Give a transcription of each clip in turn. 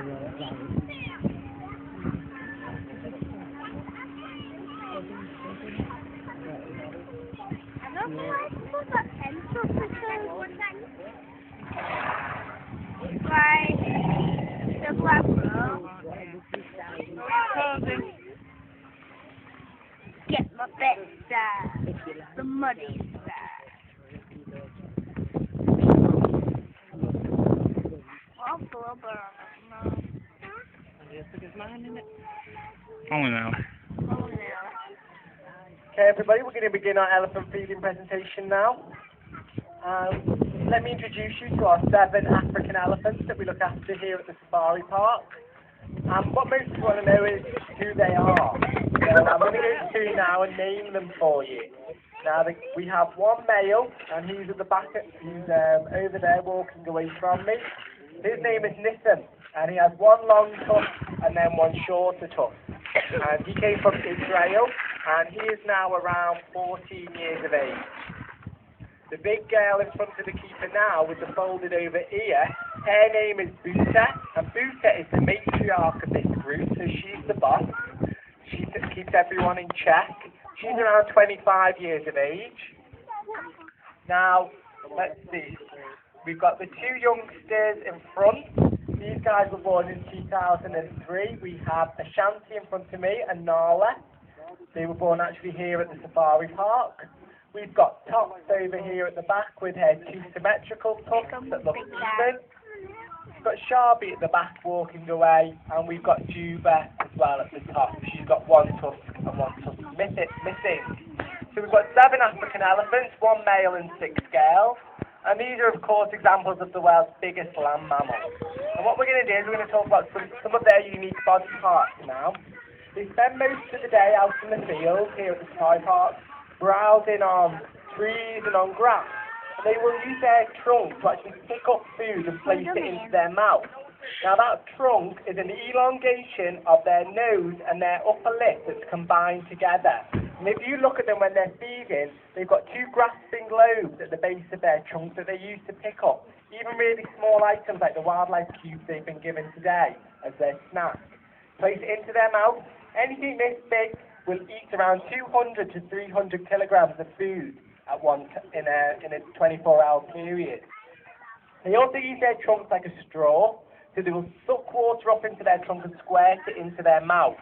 Get my best side, the muddy side. I'll blubber on it. Oh no. Oh no. Okay, everybody, we're going to begin our elephant feeding presentation now. Let me introduce you to our 7 African elephants that we look after here at the safari park. What most people want to know is who they are. So I'm going to go through now and name them for you. Now, we have one male, and he's at the back, he's over there walking away from me. His name is Nissan, and he has one long tuft and then one shorter tuft. And he came from Israel, and he is now around 14 years of age. The big girl in front of the keeper now with the folded over ear, her name is Buta, and Buta is the matriarch of this group, so she's the boss. She keeps everyone in check. She's around 25 years of age. Now, let's see. We've got the 2 youngsters in front. These guys were born in 2003. We have Ashanti in front of me and Nala. They were born actually here at the safari park. We've got Tops over here at the back with her 2 symmetrical tufts that look even. We've got Sharby at the back walking away, and we've got Juba as well at the top. She's got 1 tusk and 1 tusk missing. So we've got 7 African elephants, 1 male and 6 girls. And these are, of course, examples of the world's biggest land mammals. And what we're going to do is we're going to talk about some of their unique body parts now. They spend most of the day out in the field here at the safari park, browsing on trees and on grass. And they will use their trunk to actually pick up food and place it into their mouth. Now that trunk is an elongation of their nose and their upper lip that's combined together. And if you look at them when they're feeding, they've got 2 grasping lobes at the base of their trunk that they use to pick up even really small items like the wildlife cubes they've been given today as their snack. Place it into their mouth. Anything this big will eat around 200 to 300 kilograms of food at once in a 24-hour period. They also use their trunks like a straw, so they will suck water up into their trunk and squirt it into their mouth.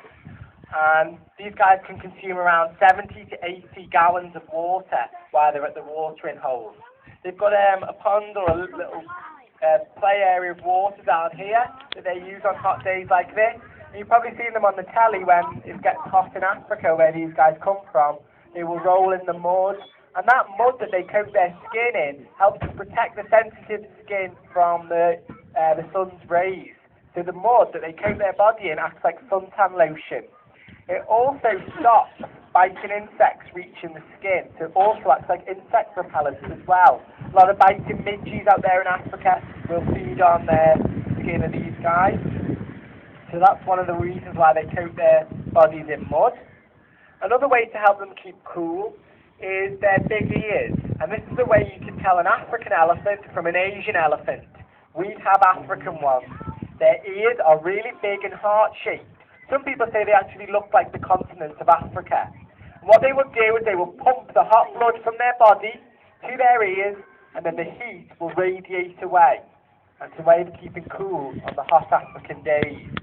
And these guys can consume around 70 to 80 gallons of water while they're at the watering holes. They've got a pond or a little play area of water down here that they use on hot days like this. And you've probably seen them on the telly when it gets hot in Africa, where these guys come from. They will roll in the mud, and that mud that they coat their skin in helps to protect the sensitive skin from the sun's rays. So the mud that they coat their body in acts like suntan lotion. It also stops biting insects reaching the skin, so it also acts like insect repellents as well. A lot of biting midges out there in Africa will feed on their skin of these guys. So that's one of the reasons why they coat their bodies in mud. Another way to help them keep cool is their big ears. And this is the way you can tell an African elephant from an Asian elephant. We have African ones. Their ears are really big and heart-shaped. Some people say they actually look like the continent of Africa. And what they will do is they will pump the hot blood from their body to their ears, and then the heat will radiate away. And it's a way of keeping cool on the hot African days.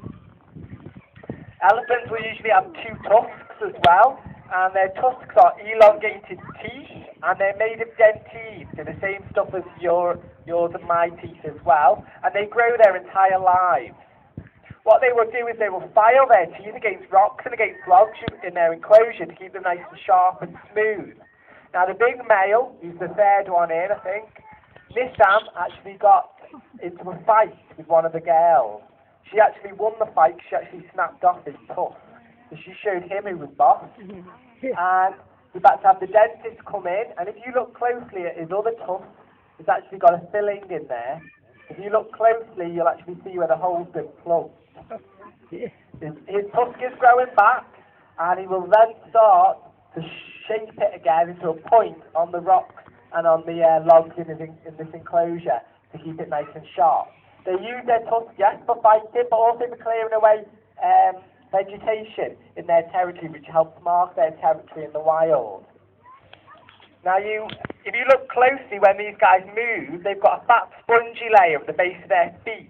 Elephants will usually have 2 tusks as well, and their tusks are elongated teeth, and they're made of dentine, so the same stuff as yours and my teeth as well, and they grow their entire lives. What they will do is they will file their teeth against rocks and against logs in their enclosure to keep them nice and sharp and smooth. Now the big male, who's the 3rd one in, I think, Nissam actually got into a fight with one of the girls. She actually won the fight. She actually snapped off his tusk. So she showed him who was boss. And we're about to have the dentist come in. And if you look closely at his other tusk, it's actually got a filling in there. If you look closely, you'll actually see where the hole's been plugged. His tusk is growing back, and he will then start to shape it again into a point on the rocks and on the logs in this enclosure to keep it nice and sharp. They use their tusks, yes, for fighting, but also for clearing away vegetation in their territory, which helps mark their territory in the wild. Now, if you look closely when these guys move, they've got a fat, spongy layer at the base of their feet,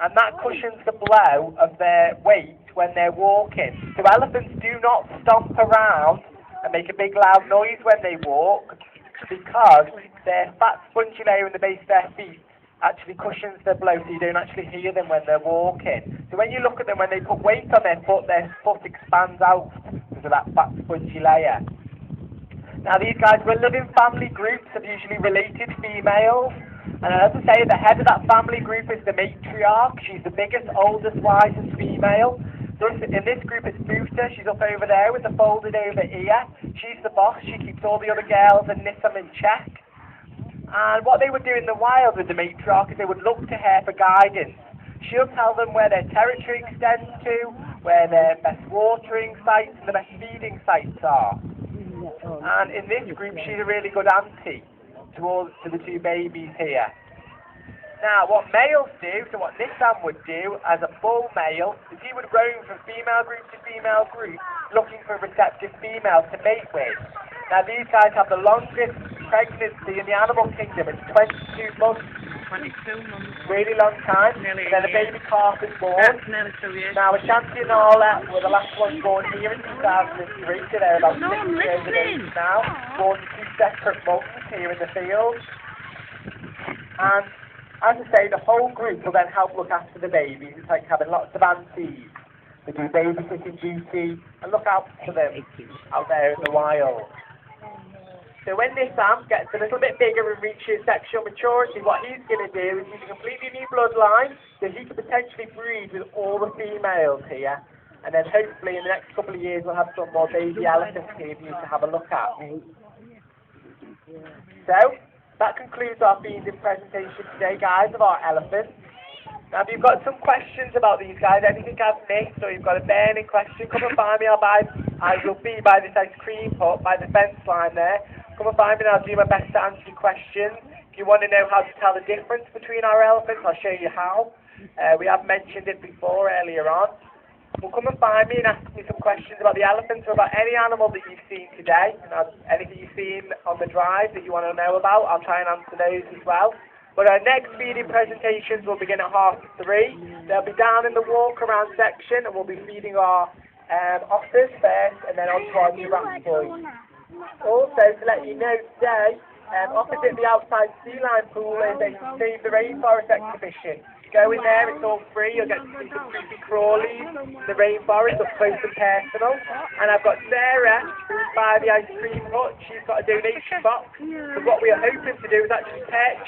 and that cushions the blow of their weight when they're walking. So elephants do not stomp around and make a big loud noise when they walk, because their fat, spongy layer in the base of their feet actually cushions the blow, so you don't actually hear them when they're walking. So when you look at them, when they put weight on their foot expands out because of that fat, spongy layer. Now these guys were living family groups of usually related females, and as I say, the head of that family group is the matriarch. She's the biggest, oldest, wisest female. In this group is Buta. She's up over there with the folded over ear. She's the boss. She keeps all the other girls and knits them in check. And what they would do in the wild with the matriarch is they would look to her for guidance. She'll tell them where their territory extends to, where their best watering sites and the best feeding sites are. And in this group, she's a really good auntie to the two babies here. Now, what males do, so what Nissan would do as a bull male, is he would roam from female group to female group, looking for receptive females to mate with. Now, these guys have the longest pregnancy in the animal kingdom. It's 22 months. 22 months. Really long time. Nearly Then a baby calf is born. That's nearly 2 years. Now, Ashanti and Orla were the last ones born here in 2003, so they're about 6 years of age now, born to 2 separate mums here in the field. And as I say, the whole group will then help look after the babies. It's like having lots of aunties. They do babysitting duty and look out for them out there in the wild. So when this Sam gets a little bit bigger and reaches sexual maturity, what he's going to do is use a completely new bloodline, so he could potentially breed with all the females here, and then hopefully in the next couple of years we'll have some more baby elephants here for you to have a look at. So, that concludes our feeding presentation today, guys, of our elephants. Now, if you've got some questions about these guys, anything I've missed, or you've got a burning question, come and find me. I will be by this ice cream hut, by the fence line there. Come and find me and I'll do my best to answer your questions. If you want to know how to tell the difference between our elephants, I'll show you how. We have mentioned it before earlier on. Well, come and find me and ask me some questions about the elephants or about any animal that you've seen today. And anything you've seen on the drive that you want to know about, I'll try and answer those as well. But our next feeding presentations will begin at 3:30. They'll be down in the walk around section, and we'll be feeding our otters first and then on to our new rat boys. Also, to let you know today, opposite the outside sea line pool is a Save the Rainforest exhibition. Go in there, it's all free. You'll get to see some creepy crawlies, the rainforest up close and personal. And I've got Sarah, who's by the ice cream hut. She's got a donation box. So what we are hoping to do is actually purchase